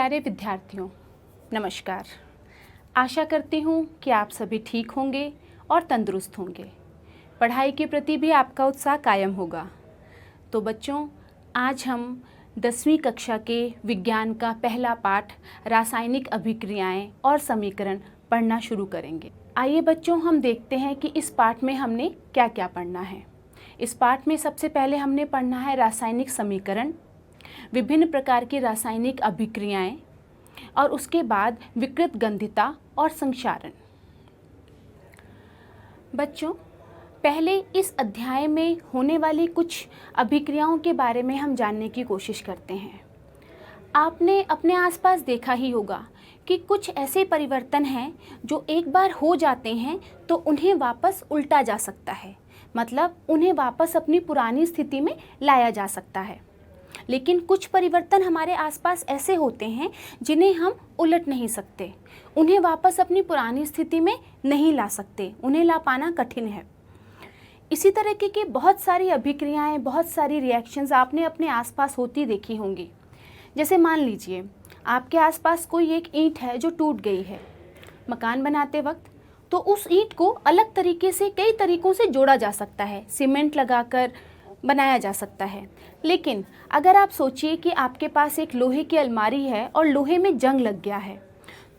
प्यारे विद्यार्थियों, नमस्कार। आशा करती हूँ कि आप सभी ठीक होंगे और तंदुरुस्त होंगे। पढ़ाई के प्रति भी आपका उत्साह कायम होगा। तो बच्चों, आज हम 10वीं कक्षा के विज्ञान का पहला पाठ रासायनिक अभिक्रियाएं और समीकरण पढ़ना शुरू करेंगे। आइए बच्चों, हम देखते हैं कि इस पाठ में हमने क्या क्या पढ़ना है। इस पाठ में सबसे पहले हमने पढ़ना है रासायनिक समीकरण, विभिन्न प्रकार की रासायनिक अभिक्रियाएं और उसके बाद विकृत गंधिता और संक्षारण। बच्चों, पहले इस अध्याय में होने वाली कुछ अभिक्रियाओं के बारे में हम जानने की कोशिश करते हैं। आपने अपने आसपास देखा ही होगा कि कुछ ऐसे परिवर्तन हैं जो एक बार हो जाते हैं तो उन्हें वापस उल्टा जा सकता है, मतलब उन्हें वापस अपनी पुरानी स्थिति में लाया जा सकता है। लेकिन कुछ परिवर्तन हमारे आसपास ऐसे होते हैं जिन्हें हम उलट नहीं सकते, उन्हें वापस अपनी पुरानी स्थिति में नहीं ला सकते, उन्हें ला पाना कठिन है। इसी तरह की बहुत सारी अभिक्रियाएं, बहुत सारी रिएक्शंस आपने अपने आसपास होती देखी होंगी। जैसे मान लीजिए आपके आसपास कोई एक ईंट है जो टूट गई है। मकान बनाते वक्त तो उस ईंट को अलग तरीके से, कई तरीकों से जोड़ा जा सकता है, सीमेंट लगाकर बनाया जा सकता है। लेकिन अगर आप सोचिए कि आपके पास एक लोहे की अलमारी है और लोहे में जंग लग गया है,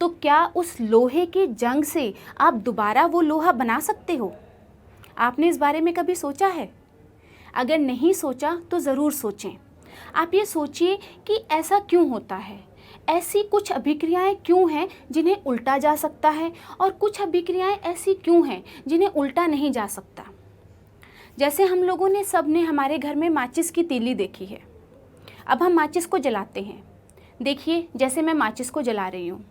तो क्या उस लोहे की जंग से आप दोबारा वो लोहा बना सकते हो? आपने इस बारे में कभी सोचा है? अगर नहीं सोचा तो ज़रूर सोचें। आप ये सोचिए कि ऐसा क्यों होता है, ऐसी कुछ अभिक्रियाएं क्यों हैं जिन्हें उल्टा जा सकता है और कुछ अभिक्रियाएं ऐसी क्यों हैं जिन्हें उल्टा नहीं जा सकता। जैसे हम लोगों ने, सब ने हमारे घर में माचिस की तीली देखी है। अब हम माचिस को जलाते हैं। देखिए, जैसे मैं माचिस को जला रही हूँ,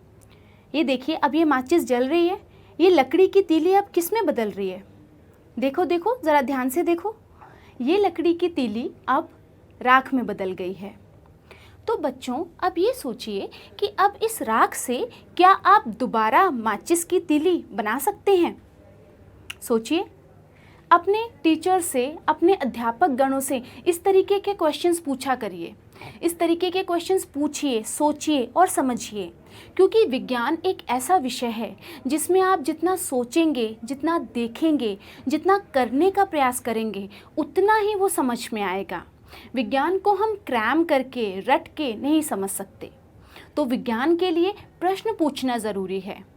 ये देखिए, अब ये माचिस जल रही है। ये लकड़ी की तीली अब किस में बदल रही है? देखो देखो, ज़रा ध्यान से देखो, ये लकड़ी की तीली अब राख में बदल गई है। तो बच्चों, अब ये सोचिए कि अब इस राख से क्या आप दोबारा माचिस की तीली बना सकते हैं? सोचिए, अपने टीचर से, अपने अध्यापक गणों से इस तरीके के क्वेश्चंस पूछा करिए। इस तरीके के क्वेश्चंस पूछिए, सोचिए और समझिए, क्योंकि विज्ञान एक ऐसा विषय है जिसमें आप जितना सोचेंगे, जितना देखेंगे, जितना करने का प्रयास करेंगे, उतना ही वो समझ में आएगा। विज्ञान को हम क्रैम करके, रट के नहीं समझ सकते। तो विज्ञान के लिए प्रश्न पूछना ज़रूरी है।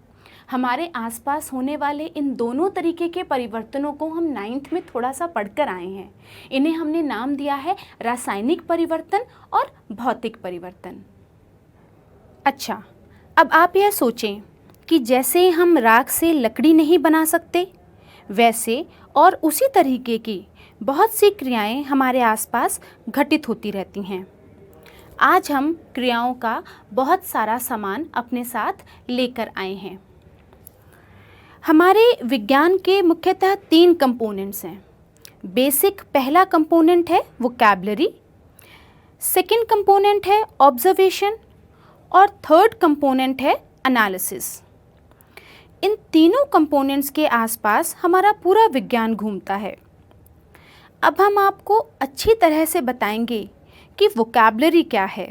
हमारे आसपास होने वाले इन दोनों तरीके के परिवर्तनों को हम 9th में थोड़ा सा पढ़कर आए हैं। इन्हें हमने नाम दिया है रासायनिक परिवर्तन और भौतिक परिवर्तन। अच्छा, अब आप यह सोचें कि जैसे हम राख से लकड़ी नहीं बना सकते, वैसे और उसी तरीके की बहुत सी क्रियाएं हमारे आसपास घटित होती रहती हैं। आज हम क्रियाओं का बहुत सारा सामान अपने साथ लेकर आए हैं। हमारे विज्ञान के मुख्यतः 3 कंपोनेंट्स हैं। बेसिक पहला कंपोनेंट है वोकैबुलरी, सेकंड कंपोनेंट है ऑब्जर्वेशन और थर्ड कंपोनेंट है एनालिसिस। इन तीनों कंपोनेंट्स के आसपास हमारा पूरा विज्ञान घूमता है। अब हम आपको अच्छी तरह से बताएंगे कि वोकैबुलरी क्या है।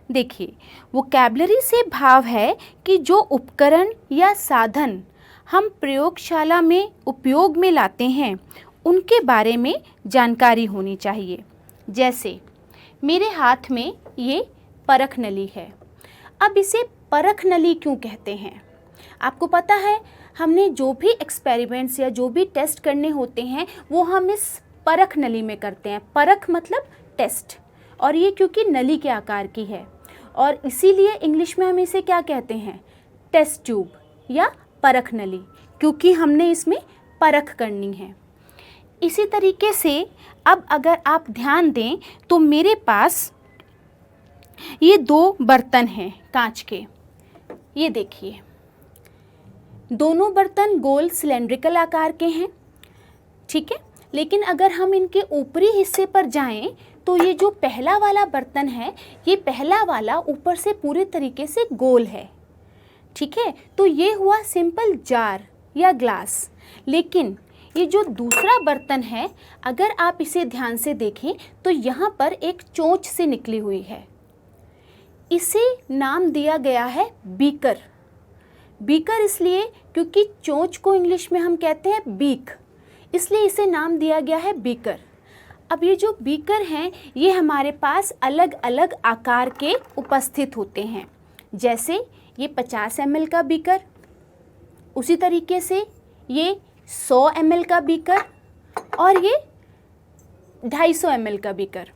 देखिए, वोकैबुलरी से भाव है कि जो उपकरण या साधन हम प्रयोगशाला में उपयोग में लाते हैं, उनके बारे में जानकारी होनी चाहिए। जैसे मेरे हाथ में ये परख नली है। अब इसे परख नली क्यों कहते हैं? आपको पता है, हमने जो भी एक्सपेरिमेंट्स या जो भी टेस्ट करने होते हैं वो हम इस परख नली में करते हैं। परख मतलब टेस्ट, और ये क्योंकि नली के आकार की है और इसीलिए इंग्लिश में हम इसे क्या कहते हैं? टेस्ट ट्यूब या परख नली, क्योंकि हमने इसमें परख करनी है। इसी तरीके से अब अगर आप ध्यान दें तो मेरे पास ये 2 बर्तन हैं कांच के। ये देखिए, दोनों बर्तन गोल सिलेंड्रिकल आकार के हैं, ठीक है। लेकिन अगर हम इनके ऊपरी हिस्से पर जाएं तो ये जो पहला वाला बर्तन है, ये पहला वाला ऊपर से पूरे तरीके से गोल है, ठीक है। तो ये हुआ सिंपल जार या ग्लास। लेकिन ये जो दूसरा बर्तन है, अगर आप इसे ध्यान से देखें तो यहाँ पर एक चोंच से निकली हुई है। इसे नाम दिया गया है बीकर। बीकर इसलिए क्योंकि चोंच को इंग्लिश में हम कहते हैं बीक, इसलिए इसे नाम दिया गया है बीकर। अब ये जो बीकर हैं ये हमारे पास अलग अलग आकार के उपस्थित होते हैं। जैसे ये 50 ml का बीकर, उसी तरीके से ये 100 ml का बीकर और ये 250 ml का बीकर।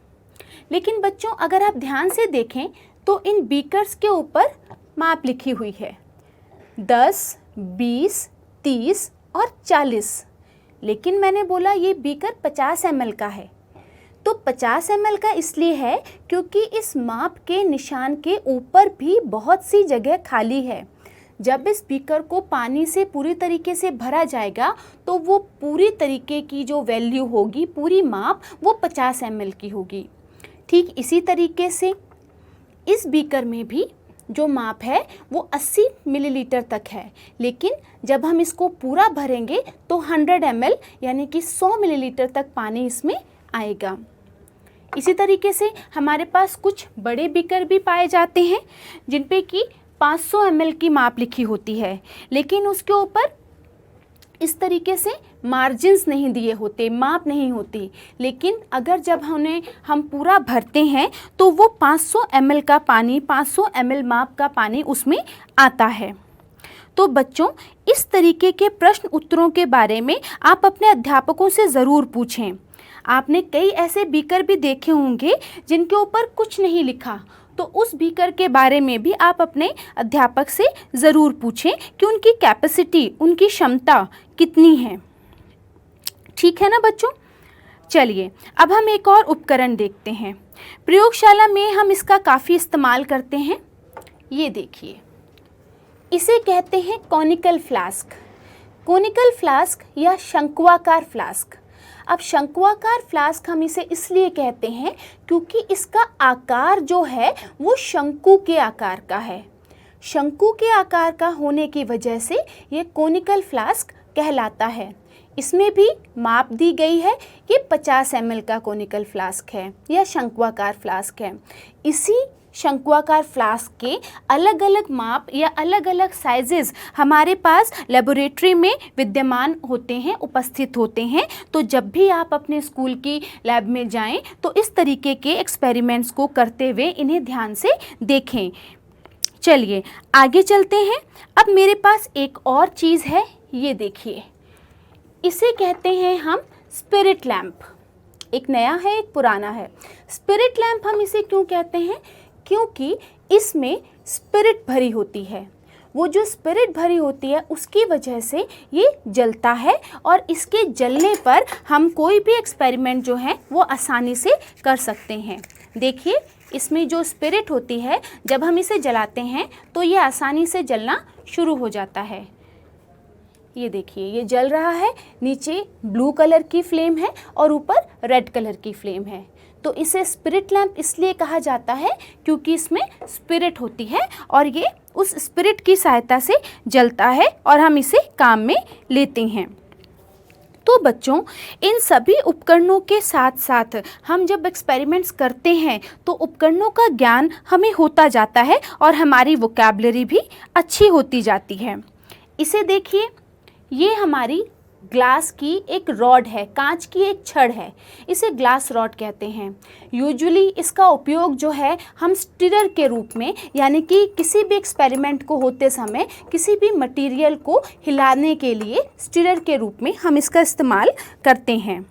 लेकिन बच्चों अगर आप ध्यान से देखें तो इन बीकर्स के ऊपर माप लिखी हुई है 10, 20, 30 और 40। लेकिन मैंने बोला ये बीकर 50 ml का है, तो 50 ml का इसलिए है क्योंकि इस माप के निशान के ऊपर भी बहुत सी जगह खाली है। जब इस बीकर को पानी से पूरी तरीके से भरा जाएगा तो वो पूरी तरीके की जो वैल्यू होगी, पूरी माप वो 50 ml की होगी। ठीक इसी तरीके से इस बीकर में भी जो माप है वो 80 मिलीलीटर तक है, लेकिन जब हम इसको पूरा भरेंगे तो 100 ml यानी कि 100 मिलीलीटर तक पानी इसमें आएगा। इसी तरीके से हमारे पास कुछ बड़े बीकर भी पाए जाते हैं जिन पे कि 500 ml की माप लिखी होती है, लेकिन उसके ऊपर इस तरीके से मार्जिन्स नहीं दिए होते, माप नहीं होती। लेकिन अगर जब हम पूरा भरते हैं तो वो 500 ml का पानी, 500 ml माप का पानी उसमें आता है। तो बच्चों इस तरीके के प्रश्न उत्तरों के बारे में आप अपने अध्यापकों से ज़रूर पूछें। आपने कई ऐसे बीकर भी देखे होंगे जिनके ऊपर कुछ नहीं लिखा, तो उस बीकर के बारे में भी आप अपने अध्यापक से ज़रूर पूछें कि उनकी कैपेसिटी, उनकी क्षमता कितनी है। ठीक है ना बच्चों? चलिए अब हम एक और उपकरण देखते हैं। प्रयोगशाला में हम इसका काफ़ी इस्तेमाल करते हैं। ये देखिए, इसे कहते हैं कॉनिकल फ्लास्क। कॉनिकल फ्लास्क या शंक्वाकार फ्लास्क। अब शंक्वाकार फ्लास्क हम इसे इसलिए कहते हैं क्योंकि इसका आकार जो है वो शंकु के आकार का है। शंकु के आकार का होने की वजह से ये कॉनिकल फ्लास्क कहलाता है। इसमें भी माप दी गई है, ये 50 ml का कॉनिकल फ्लास्क है या शंक्वाकार फ्लास्क है। इसी शंक्वाकार फ्लास्क के अलग अलग माप या अलग अलग साइजेस हमारे पास लेबोरेटरी में विद्यमान होते हैं, उपस्थित होते हैं। तो जब भी आप अपने स्कूल की लैब में जाएं तो इस तरीके के एक्सपेरिमेंट्स को करते हुए इन्हें ध्यान से देखें। चलिए आगे चलते हैं। अब मेरे पास एक और चीज़ है, ये देखिए, इसे कहते हैं हम स्पिरिट लैंप। एक नया है, एक पुराना है। स्पिरिट लैंप हम इसे क्यों कहते हैं? क्योंकि इसमें स्पिरिट भरी होती है। वो जो स्पिरिट भरी होती है उसकी वजह से ये जलता है और इसके जलने पर हम कोई भी एक्सपेरिमेंट जो है वो आसानी से कर सकते हैं। देखिए, इसमें जो स्पिरिट होती है जब हम इसे जलाते हैं तो ये आसानी से जलना शुरू हो जाता है। ये देखिए, ये जल रहा है, नीचे ब्लू कलर की फ्लेम है और ऊपर रेड कलर की फ्लेम है। तो इसे स्पिरिट लैंप इसलिए कहा जाता है क्योंकि इसमें स्पिरिट होती है और ये उस स्पिरिट की सहायता से जलता है और हम इसे काम में लेते हैं। तो बच्चों, इन सभी उपकरणों के साथ साथ हम जब एक्सपेरिमेंट्स करते हैं तो उपकरणों का ज्ञान हमें होता जाता है और हमारी वोकैबुलरी भी अच्छी होती जाती है। इसे देखिए, ये हमारी ग्लास की एक रॉड है, कांच की एक छड़ है, इसे ग्लास रॉड कहते हैं। यूजुअली इसका उपयोग जो है हम स्टिरर के रूप में, यानी कि किसी भी एक्सपेरिमेंट को होते समय किसी भी मटेरियल को हिलाने के लिए स्टिरर के रूप में हम इसका इस्तेमाल करते हैं।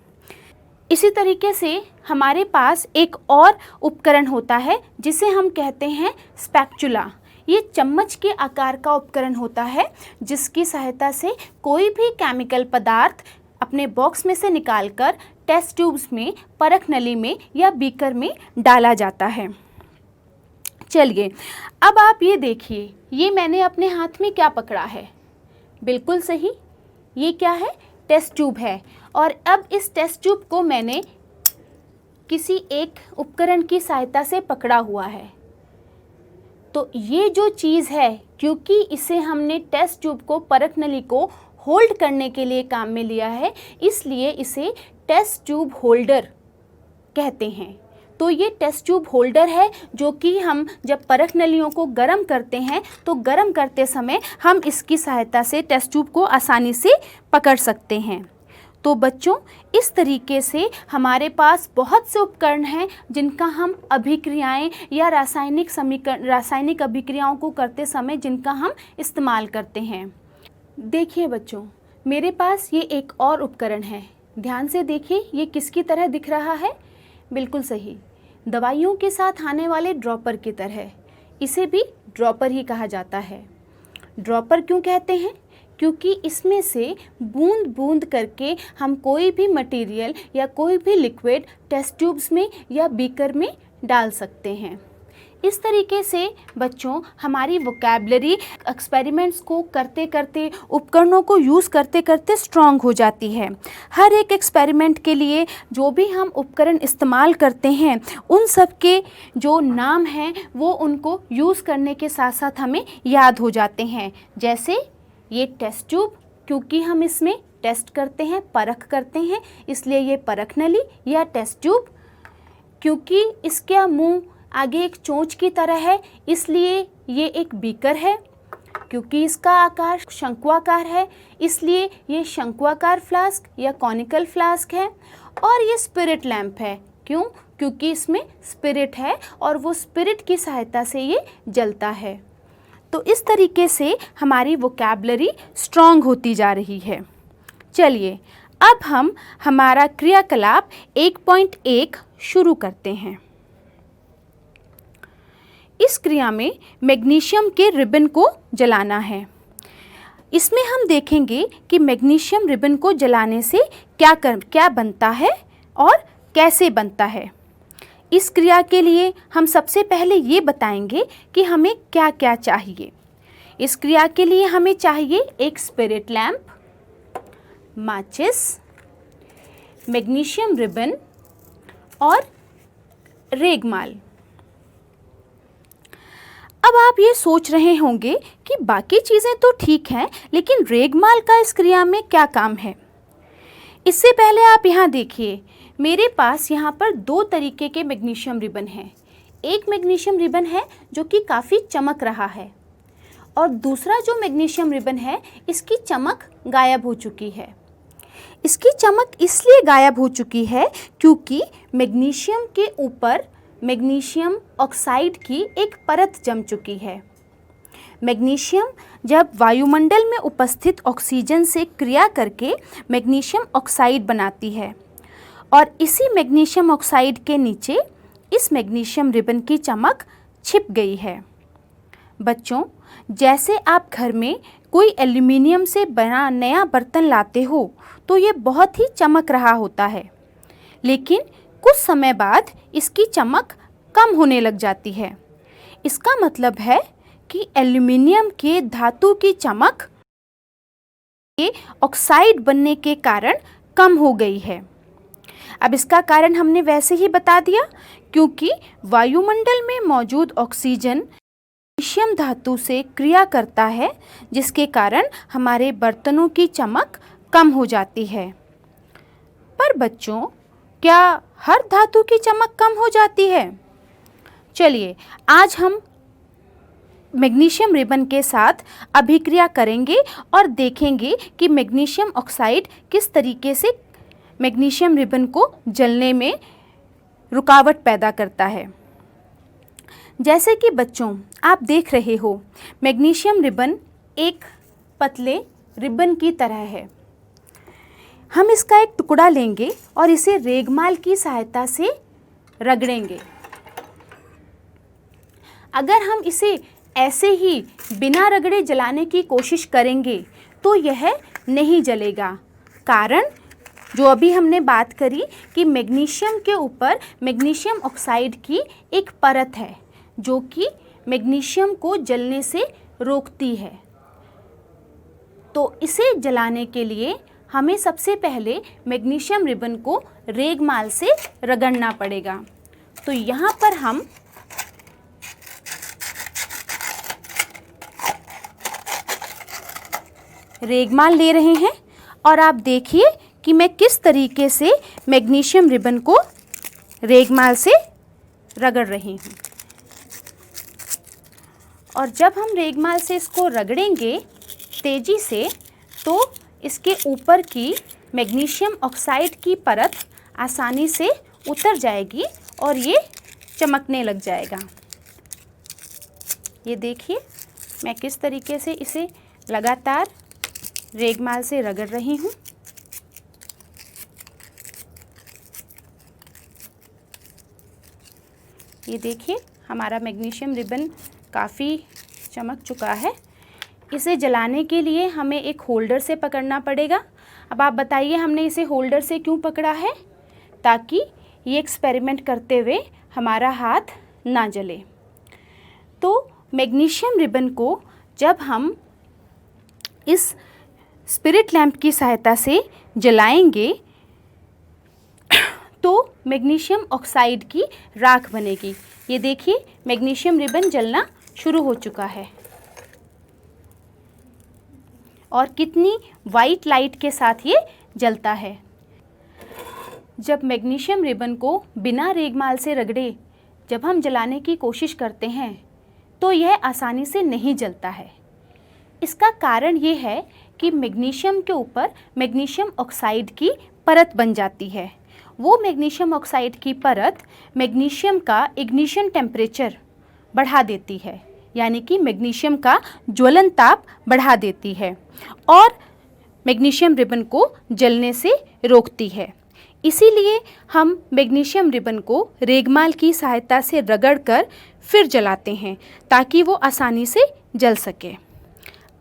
इसी तरीके से हमारे पास एक और उपकरण होता है जिसे हम कहते हैं स्पैचुला। ये चम्मच के आकार का उपकरण होता है जिसकी सहायता से कोई भी केमिकल पदार्थ अपने बॉक्स में से निकालकर टेस्ट ट्यूब्स में, परख नली में या बीकर में डाला जाता है। चलिए अब आप ये देखिए, ये मैंने अपने हाथ में क्या पकड़ा है? बिल्कुल सही, ये क्या है? टेस्ट ट्यूब है। और अब इस टेस्ट ट्यूब को मैंने किसी एक उपकरण की सहायता से पकड़ा हुआ है। तो ये जो चीज़ है, क्योंकि इसे हमने टेस्ट ट्यूब को, परख नली को होल्ड करने के लिए काम में लिया है, इसलिए इसे टेस्ट ट्यूब होल्डर कहते हैं। तो ये टेस्ट ट्यूब होल्डर है जो कि हम जब परख नलियों को गर्म करते हैं तो गर्म करते समय हम इसकी सहायता से टेस्ट ट्यूब को आसानी से पकड़ सकते हैं। तो बच्चों, इस तरीके से हमारे पास बहुत से उपकरण हैं जिनका हम अभिक्रियाएं या रासायनिक अभिक्रियाओं को करते समय जिनका हम इस्तेमाल करते हैं। देखिए बच्चों, मेरे पास ये एक और उपकरण है। ध्यान से देखिए, ये किसकी तरह दिख रहा है? बिल्कुल सही, दवाइयों के साथ आने वाले ड्रॉपर की तरह। इसे भी ड्रॉपर ही कहा जाता है। ड्रॉपर क्यों कहते हैं? क्योंकि इसमें से बूंद बूंद करके हम कोई भी मटेरियल या कोई भी लिक्विड टेस्ट ट्यूब्स में या बीकर में डाल सकते हैं। इस तरीके से बच्चों, हमारी वोकैबुलरी एक्सपेरिमेंट्स को करते करते, उपकरणों को यूज़ करते करते स्ट्रॉन्ग हो जाती है। हर एक एक्सपेरिमेंट के लिए जो भी हम उपकरण इस्तेमाल करते हैं उन सब के जो नाम हैं वो उनको यूज़ करने के साथ साथ हमें याद हो जाते हैं। जैसे ये टेस्ट ट्यूब, क्योंकि हम इसमें टेस्ट करते हैं, परख करते हैं, इसलिए ये परख नली या टेस्ट ट्यूब। क्योंकि इसका मुंह आगे एक चोंच की तरह है, इसलिए ये एक बीकर है। क्योंकि इसका आकार शंक्वाकार है, इसलिए ये शंक्वाकार फ्लास्क या कॉनिकल फ्लास्क है। और ये स्पिरिट लैंप है। क्यों? क्योंकि इसमें स्पिरिट है और वो स्पिरिट की सहायता से ये जलता है। तो इस तरीके से हमारी वोकैबुलरी स्ट्रॉन्ग होती जा रही है। चलिए, अब हम हमारा क्रियाकलाप 1.1 शुरू करते हैं। इस क्रिया में मैग्नीशियम के रिबन को जलाना है। इसमें हम देखेंगे कि मैग्नीशियम रिबन को जलाने से क्या बनता है और कैसे बनता है। इस क्रिया के लिए हम सबसे पहले ये बताएंगे कि हमें क्या क्या चाहिए। इस क्रिया के लिए हमें चाहिए एक स्पिरिट लैंप, माचिस, मैग्नीशियम रिबन और रेगमाल। अब आप ये सोच रहे होंगे कि बाकी चीज़ें तो ठीक हैं, लेकिन रेगमाल का इस क्रिया में क्या काम है। इससे पहले आप यहाँ देखिए, मेरे पास यहाँ पर दो तरीके के मैग्नीशियम रिबन हैं। एक मैग्नीशियम रिबन है जो कि काफ़ी चमक रहा है और दूसरा जो मैग्नीशियम रिबन है इसकी चमक गायब हो चुकी है। इसकी चमक इसलिए गायब हो चुकी है क्योंकि मैग्नीशियम के ऊपर मैग्नीशियम ऑक्साइड की एक परत जम चुकी है। मैग्नीशियम जब वायुमंडल में उपस्थित ऑक्सीजन से क्रिया करके मैग्नीशियम ऑक्साइड बनाती है और इसी मैग्नीशियम ऑक्साइड के नीचे इस मैग्नीशियम रिबन की चमक छिप गई है। बच्चों, जैसे आप घर में कोई एल्युमिनियम से बना नया बर्तन लाते हो तो ये बहुत ही चमक रहा होता है, लेकिन कुछ समय बाद इसकी चमक कम होने लग जाती है। इसका मतलब है कि एल्युमिनियम के धातु की चमक के ऑक्साइड बनने के कारण कम हो गई है। अब इसका कारण हमने वैसे ही बता दिया, क्योंकि वायुमंडल में मौजूद ऑक्सीजन मैग्नीशियम धातु से क्रिया करता है, जिसके कारण हमारे बर्तनों की चमक कम हो जाती है। पर बच्चों, क्या हर धातु की चमक कम हो जाती है? चलिए, आज हम मैग्नीशियम रिबन के साथ अभिक्रिया करेंगे और देखेंगे कि मैग्नीशियम ऑक्साइड किस तरीके से मैग्नीशियम रिबन को जलने में रुकावट पैदा करता है। जैसे कि बच्चों, आप देख रहे हो, मैग्नीशियम रिबन एक पतले रिबन की तरह है। हम इसका एक टुकड़ा लेंगे और इसे रेगमाल की सहायता से रगड़ेंगे। अगर हम इसे ऐसे ही बिना रगड़े जलाने की कोशिश करेंगे तो यह नहीं जलेगा। कारण जो अभी हमने बात करी कि मैग्नीशियम के ऊपर मैग्नीशियम ऑक्साइड की एक परत है जो कि मैग्नीशियम को जलने से रोकती है। तो इसे जलाने के लिए हमें सबसे पहले मैग्नीशियम रिबन को रेगमाल से रगड़ना पड़ेगा। तो यहाँ पर हम रेगमाल ले रहे हैं और आप देखिए कि मैं किस तरीके से मैग्नीशियम रिबन को रेगमाल से रगड़ रही हूँ। और जब हम रेगमाल से इसको रगड़ेंगे तेज़ी से तो इसके ऊपर की मैग्नीशियम ऑक्साइड की परत आसानी से उतर जाएगी और ये चमकने लग जाएगा। ये देखिए मैं किस तरीके से इसे लगातार रेगमाल से रगड़ रही हूँ। ये देखिए हमारा मैग्नीशियम रिबन काफ़ी चमक चुका है। इसे जलाने के लिए हमें एक होल्डर से पकड़ना पड़ेगा। अब आप बताइए हमने इसे होल्डर से क्यों पकड़ा है? ताकि ये एक्सपेरिमेंट करते हुए हमारा हाथ ना जले। तो मैग्नीशियम रिबन को जब हम इस स्पिरिट लैंप की सहायता से जलाएंगे तो मैग्नीशियम ऑक्साइड की राख बनेगी। ये देखिए मैग्नीशियम रिबन जलना शुरू हो चुका है और कितनी वाइट लाइट के साथ ये जलता है। जब मैग्नीशियम रिबन को बिना रेगमाल से रगड़े जब हम जलाने की कोशिश करते हैं तो यह आसानी से नहीं जलता है। इसका कारण ये है कि मैग्नीशियम के ऊपर मैग्नीशियम ऑक्साइड की परत बन जाती है। वो मैग्नीशियम ऑक्साइड की परत मैग्नीशियम का इग्निशन टेम्परेचर बढ़ा देती है, यानी कि मैग्नीशियम का ज्वलन ताप बढ़ा देती है और मैग्नीशियम रिबन को जलने से रोकती है। इसीलिए हम मैग्नीशियम रिबन को रेगमाल की सहायता से रगड़कर फिर जलाते हैं ताकि वो आसानी से जल सके।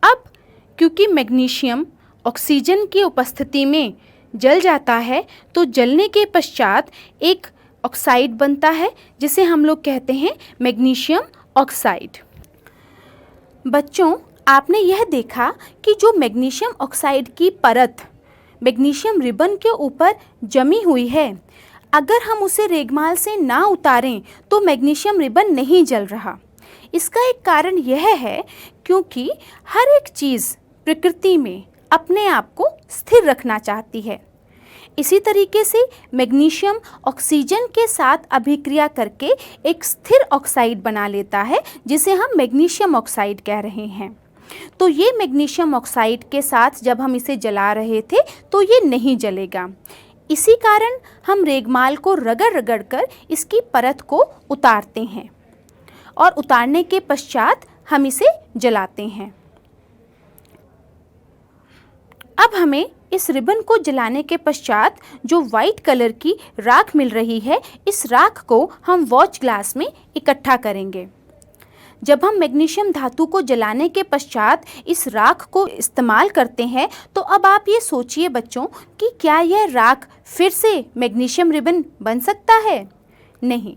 अब क्योंकि मैग्नीशियम ऑक्सीजन की उपस्थिति में जल जाता है तो जलने के पश्चात एक ऑक्साइड बनता है जिसे हम लोग कहते हैं मैग्नीशियम ऑक्साइड। बच्चों, आपने यह देखा कि जो मैग्नीशियम ऑक्साइड की परत मैग्नीशियम रिबन के ऊपर जमी हुई है, अगर हम उसे रेगमाल से ना उतारें तो मैग्नीशियम रिबन नहीं जल रहा। इसका एक कारण यह है क्योंकि हर एक चीज़ प्रकृति में अपने आप को स्थिर रखना चाहती है। इसी तरीके से मैग्नीशियम ऑक्सीजन के साथ अभिक्रिया करके एक स्थिर ऑक्साइड बना लेता है जिसे हम मैग्नीशियम ऑक्साइड कह रहे हैं। तो ये मैग्नीशियम ऑक्साइड के साथ जब हम इसे जला रहे थे तो ये नहीं जलेगा। इसी कारण हम रेगमाल को रगड़ रगड़ कर इसकी परत को उतारते हैं और उतारने के पश्चात हम इसे जलाते हैं। अब हमें इस रिबन को जलाने के पश्चात जो वाइट कलर की राख मिल रही है, इस राख को हम वॉच ग्लास में इकट्ठा करेंगे। जब हम मैग्नीशियम धातु को जलाने के पश्चात इस राख को इस्तेमाल करते हैं तो अब आप ये सोचिए बच्चों कि क्या यह राख फिर से मैग्नीशियम रिबन बन सकता है? नहीं।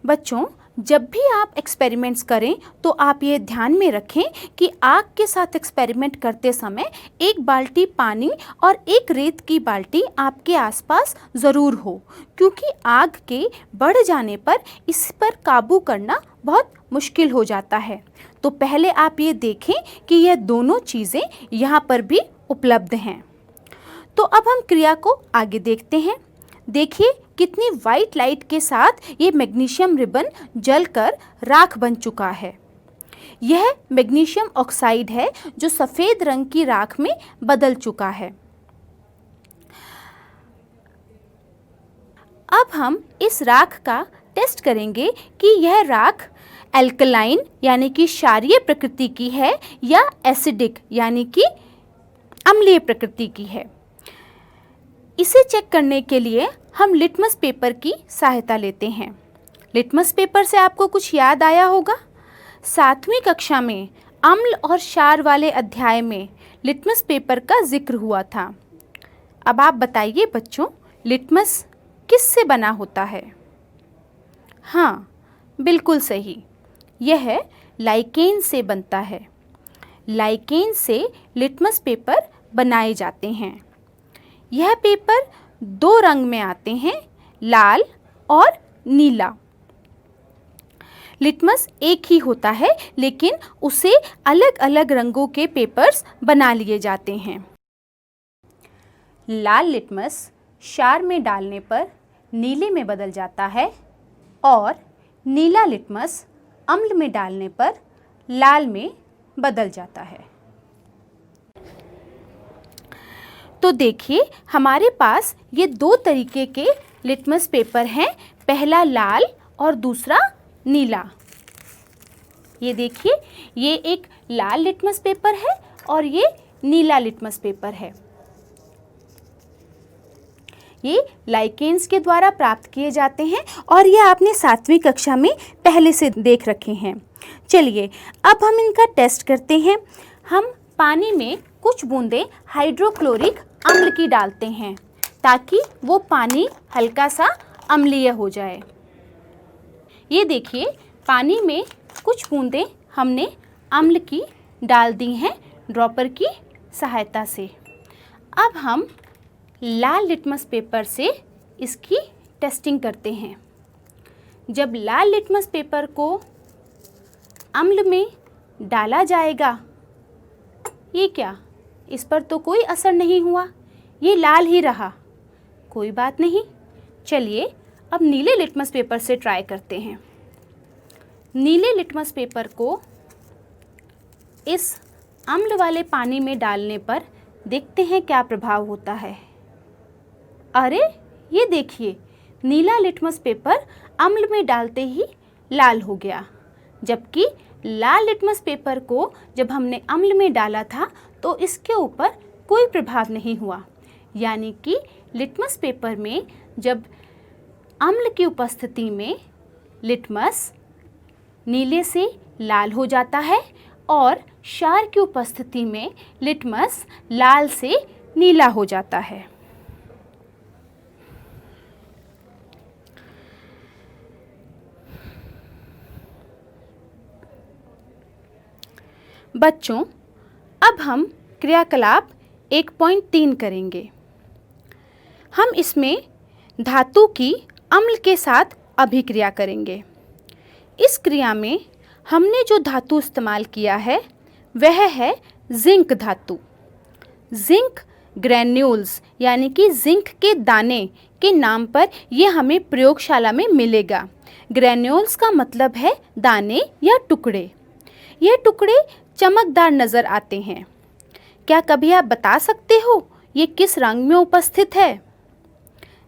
बच्चों, जब भी आप एक्सपेरिमेंट्स करें तो आप ये ध्यान में रखें कि आग के साथ एक्सपेरिमेंट करते समय एक बाल्टी पानी और एक रेत की बाल्टी आपके आसपास ज़रूर हो, क्योंकि आग के बढ़ जाने पर इस पर काबू करना बहुत मुश्किल हो जाता है। तो पहले आप ये देखें कि यह दोनों चीज़ें यहाँ पर भी उपलब्ध हैं। तो अब हम क्रिया को आगे देखते हैं। देखिए कितनी वाइट लाइट के साथ ये मैग्नीशियम रिबन जलकर राख बन चुका है। यह मैग्नीशियम ऑक्साइड है जो सफ़ेद रंग की राख में बदल चुका है। अब हम इस राख का टेस्ट करेंगे कि यह राख एल्कलाइन यानी कि क्षारीय प्रकृति की है या एसिडिक यानी कि अम्लीय प्रकृति की है। इसे चेक करने के लिए हम लिटमस पेपर की सहायता लेते हैं। लिटमस पेपर से आपको कुछ याद आया होगा। 7वीं कक्षा में अम्ल और क्षार वाले अध्याय में लिटमस पेपर का जिक्र हुआ था। अब आप बताइए बच्चों, लिटमस किससे बना होता है? हाँ, बिल्कुल सही, यह लाइकेन से बनता है। लाइकेन से लिटमस पेपर बनाए जाते हैं। यह पेपर 2 रंग में आते हैं, लाल और नीला। लिटमस एक ही होता है लेकिन उसे अलग अलग रंगों के पेपर्स बना लिए जाते हैं। लाल लिटमस क्षार में डालने पर नीले में बदल जाता है और नीला लिटमस अम्ल में डालने पर लाल में बदल जाता है। तो देखिए हमारे पास ये दो तरीके के लिटमस पेपर हैं, पहला लाल और दूसरा नीला। ये देखिए ये एक लाल लिटमस पेपर है और ये नीला लिटमस पेपर है। ये लाइकेन्स के द्वारा प्राप्त किए जाते हैं और ये आपने 7वीं कक्षा में पहले से देख रखे हैं। चलिए अब हम इनका टेस्ट करते हैं। हम पानी में कुछ बूंदें हाइड्रोक्लोरिक अम्ल की डालते हैं ताकि वो पानी हल्का सा अम्लीय हो जाए। ये देखिए पानी में कुछ बूंदें हमने अम्ल की डाल दी हैं ड्रॉपर की सहायता से। अब हम लाल लिटमस पेपर से इसकी टेस्टिंग करते हैं। जब लाल लिटमस पेपर को अम्ल में डाला जाएगा, ये क्या, इस पर तो कोई असर नहीं हुआ, ये लाल ही रहा। कोई बात नहीं, चलिए अब नीले लिटमस पेपर से ट्राई करते हैं। नीले लिटमस पेपर को इस अम्ल वाले पानी में डालने पर देखते हैं क्या प्रभाव होता है। अरे ये देखिए नीला लिटमस पेपर अम्ल में डालते ही लाल हो गया, जबकि लाल लिटमस पेपर को जब हमने अम्ल में डाला था तो इसके ऊपर कोई प्रभाव नहीं हुआ। यानी कि लिटमस पेपर में जब अम्ल की उपस्थिति में लिटमस नीले से लाल हो जाता है और क्षार की उपस्थिति में लिटमस लाल से नीला हो जाता है। बच्चों अब हम क्रियाकलाप 1.3 करेंगे। हम इसमें धातु की अम्ल के साथ अभिक्रिया करेंगे। इस क्रिया में हमने जो धातु इस्तेमाल किया है वह है जिंक धातु। जिंक ग्रैन्यूल्स यानी कि जिंक के दाने के नाम पर ये हमें प्रयोगशाला में मिलेगा। ग्रैन्यूल्स का मतलब है दाने या टुकड़े। ये टुकड़े चमकदार नज़र आते हैं। क्या कभी आप बता सकते हो ये किस रंग में उपस्थित है?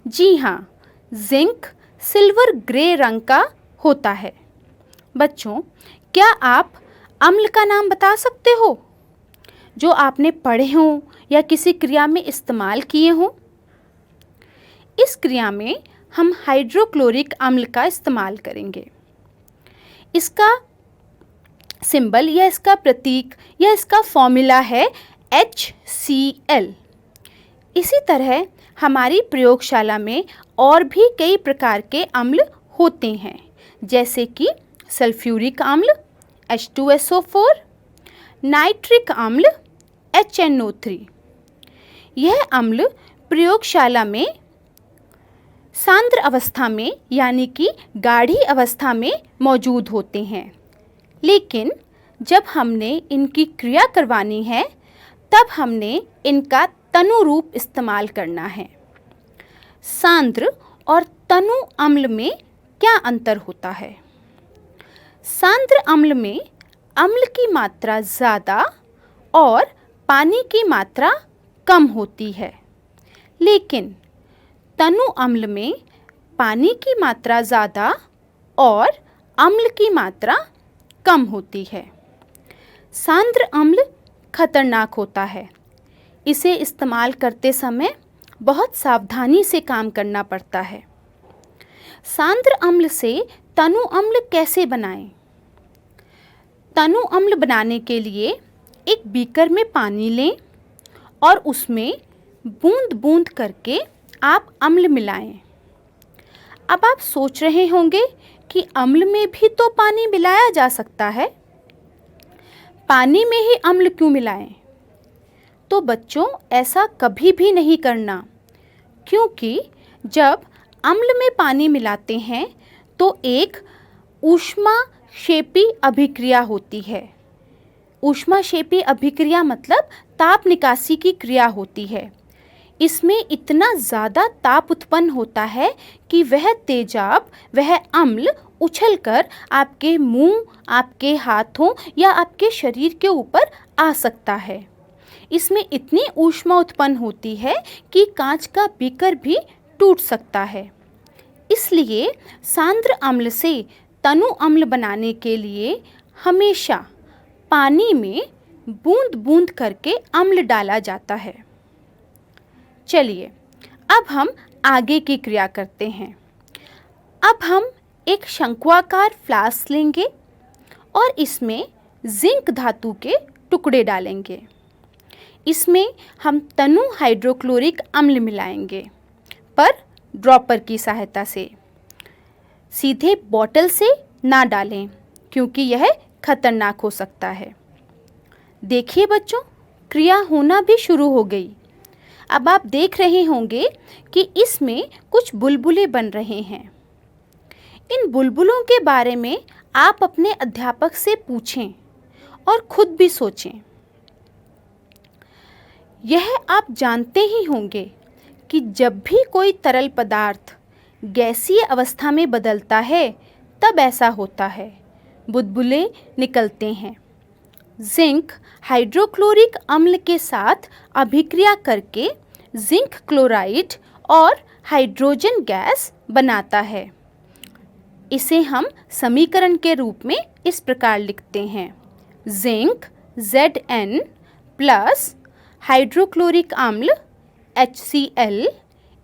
जी हाँ, जिंक सिल्वर ग्रे रंग का होता है। बच्चों क्या आप अम्ल का नाम बता सकते हो जो आपने पढ़े हों या किसी क्रिया में इस्तेमाल किए हों? इस क्रिया में हम हाइड्रोक्लोरिक अम्ल का इस्तेमाल करेंगे। इसका सिंबल या इसका प्रतीक या इसका फॉर्मूला है HCl। इसी तरह हमारी प्रयोगशाला में और भी कई प्रकार के अम्ल होते हैं, जैसे कि सल्फ्यूरिक अम्ल H2SO4, नाइट्रिक अम्ल HNO3। यह अम्ल प्रयोगशाला में सांद्र अवस्था में यानी कि गाढ़ी अवस्था में मौजूद होते हैं, लेकिन जब हमने इनकी क्रिया करवानी है तब हमने इनका तनु रूप इस्तेमाल करना है। सांद्र और तनु अम्ल में क्या अंतर होता है? सांद्र अम्ल में अम्ल की मात्रा ज़्यादा और पानी की मात्रा कम होती है, लेकिन तनु अम्ल में पानी की मात्रा ज़्यादा और अम्ल की मात्रा कम होती है। सांद्र अम्ल खतरनाक होता है। इसे इस्तेमाल करते समय बहुत सावधानी से काम करना पड़ता है। सांद्र अम्ल से तनु अम्ल कैसे बनाएं? तनु अम्ल बनाने के लिए एक बीकर में पानी लें और उसमें बूंद बूंद करके आप अम्ल मिलाएं। अब आप सोच रहे होंगे कि अम्ल में भी तो पानी मिलाया जा सकता है, पानी में ही अम्ल क्यों मिलाएं? तो बच्चों ऐसा कभी भी नहीं करना, क्योंकि जब अम्ल में पानी मिलाते हैं तो एक ऊष्माक्षेपी अभिक्रिया होती है। ऊष्माक्षेपी अभिक्रिया मतलब ताप निकासी की क्रिया होती है। इसमें इतना ज़्यादा ताप उत्पन्न होता है कि वह तेजाब, वह अम्ल उछलकर आपके मुंह, आपके हाथों या आपके शरीर के ऊपर आ सकता है। इसमें इतनी ऊष्मा उत्पन्न होती है कि कांच का बीकर भी टूट सकता है। इसलिए सांद्र अम्ल से तनु अम्ल बनाने के लिए हमेशा पानी में बूंद बूंद करके अम्ल डाला जाता है। चलिए अब हम आगे की क्रिया करते हैं। अब हम एक शंक्वाकार फ्लास्क लेंगे और इसमें जिंक धातु के टुकड़े डालेंगे। इसमें हम तनु हाइड्रोक्लोरिक अम्ल मिलाएंगे, पर ड्रॉपर की सहायता से। सीधे बॉटल से ना डालें क्योंकि यह खतरनाक हो सकता है। देखिए बच्चों, क्रिया होना भी शुरू हो गई। अब आप देख रहे होंगे कि इसमें कुछ बुलबुले बन रहे हैं। इन बुलबुलों के बारे में आप अपने अध्यापक से पूछें और खुद भी सोचें। यह आप जानते ही होंगे कि जब भी कोई तरल पदार्थ गैसीय अवस्था में बदलता है तब ऐसा होता है, बुलबुले निकलते हैं। जिंक हाइड्रोक्लोरिक अम्ल के साथ अभिक्रिया करके जिंक क्लोराइड और हाइड्रोजन गैस बनाता है। इसे हम समीकरण के रूप में इस प्रकार लिखते हैं, जिंक Zn प्लस हाइड्रोक्लोरिक अम्ल HCl,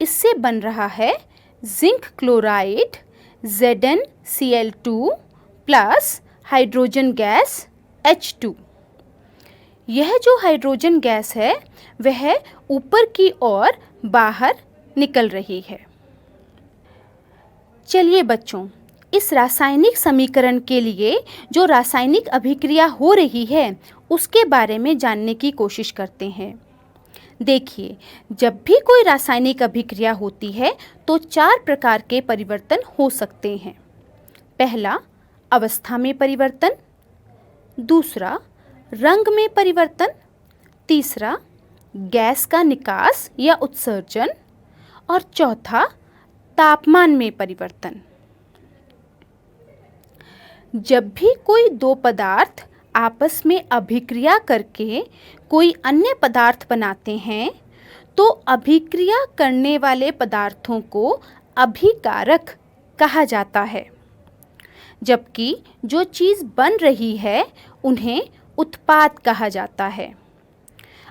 इससे बन रहा है zinc chloride ZnCl2 plus hydrogen gas H2। यह जो हाइड्रोजन गैस है वह ऊपर की ओर बाहर निकल रही है। चलिए बच्चों, इस रासायनिक समीकरण के लिए जो रासायनिक अभिक्रिया हो रही है उसके बारे में जानने की कोशिश करते हैं। देखिए, जब भी कोई रासायनिक अभिक्रिया होती है तो 4 प्रकार के परिवर्तन हो सकते हैं। पहला, अवस्था में परिवर्तन। दूसरा, रंग में परिवर्तन। तीसरा, गैस का निकास या उत्सर्जन। और चौथा, तापमान में परिवर्तन। जब भी कोई दो पदार्थ आपस में अभिक्रिया करके कोई अन्य पदार्थ बनाते हैं तो अभिक्रिया करने वाले पदार्थों को अभिकारक कहा जाता है, जबकि जो चीज़ बन रही है उन्हें उत्पाद कहा जाता है।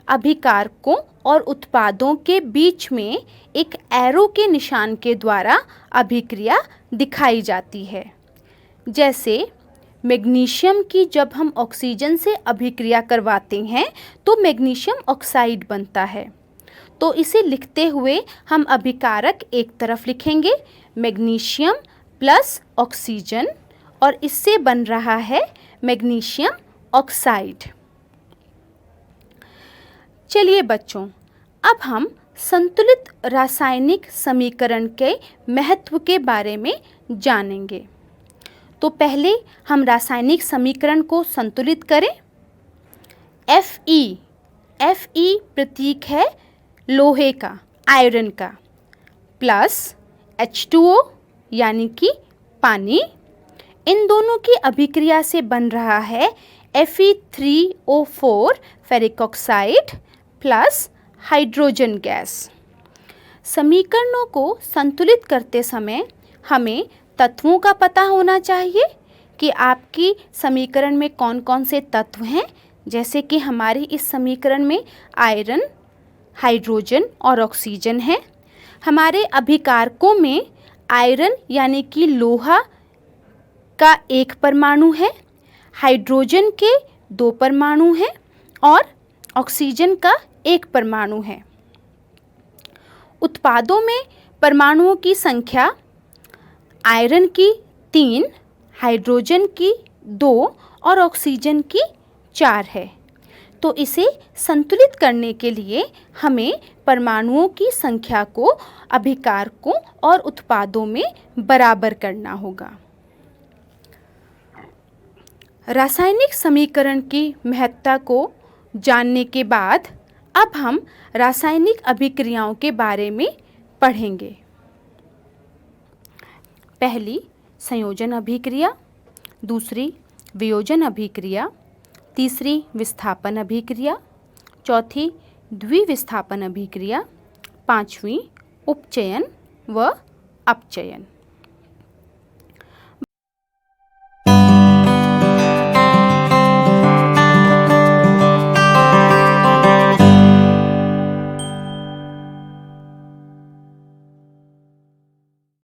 अभिकारकों और उत्पादों के बीच में एक एरो के निशान के द्वारा अभिक्रिया दिखाई जाती है। जैसे मैग्नीशियम की जब हम ऑक्सीजन से अभिक्रिया करवाते हैं तो मैग्नीशियम ऑक्साइड बनता है। तो इसे लिखते हुए हम अभिकारक एक तरफ लिखेंगे मैग्नीशियम प्लस ऑक्सीजन, और इससे बन रहा है मैग्नीशियम ऑक्साइड। चलिए बच्चों, अब हम संतुलित रासायनिक समीकरण के महत्व के बारे में जानेंगे। तो पहले हम रासायनिक समीकरण को संतुलित करें। Fe प्रतीक है लोहे का, आयरन का, प्लस H2O यानी कि पानी। इन दोनों की अभिक्रिया से बन रहा है Fe3O4 ferric oxide plus hydrogen gas. समीकरणों को संतुलित करते समय हमें तत्वों का पता होना चाहिए कि आपकी समीकरण में कौन कौन से तत्व हैं। जैसे कि हमारे इस समीकरण में आयरन, हाइड्रोजन और ऑक्सीजन है। हमारे अभिकारकों में आयरन यानी कि लोहा का 1 परमाणु है, हाइड्रोजन के 2 परमाणु हैं और ऑक्सीजन का 1 परमाणु है। उत्पादों में परमाणुओं की संख्या आयरन की 3, हाइड्रोजन की 2 और ऑक्सीजन की 4 है। तो इसे संतुलित करने के लिए हमें परमाणुओं की संख्या को अभिकारकों और उत्पादों में बराबर करना होगा। रासायनिक समीकरण की महत्ता को जानने के बाद अब हम रासायनिक अभिक्रियाओं के बारे में पढ़ेंगे। पहली संयोजन अभिक्रिया, दूसरी वियोजन अभिक्रिया, तीसरी विस्थापन अभिक्रिया, चौथी द्विविस्थापन अभिक्रिया, पांचवी उपचयन व अपचयन।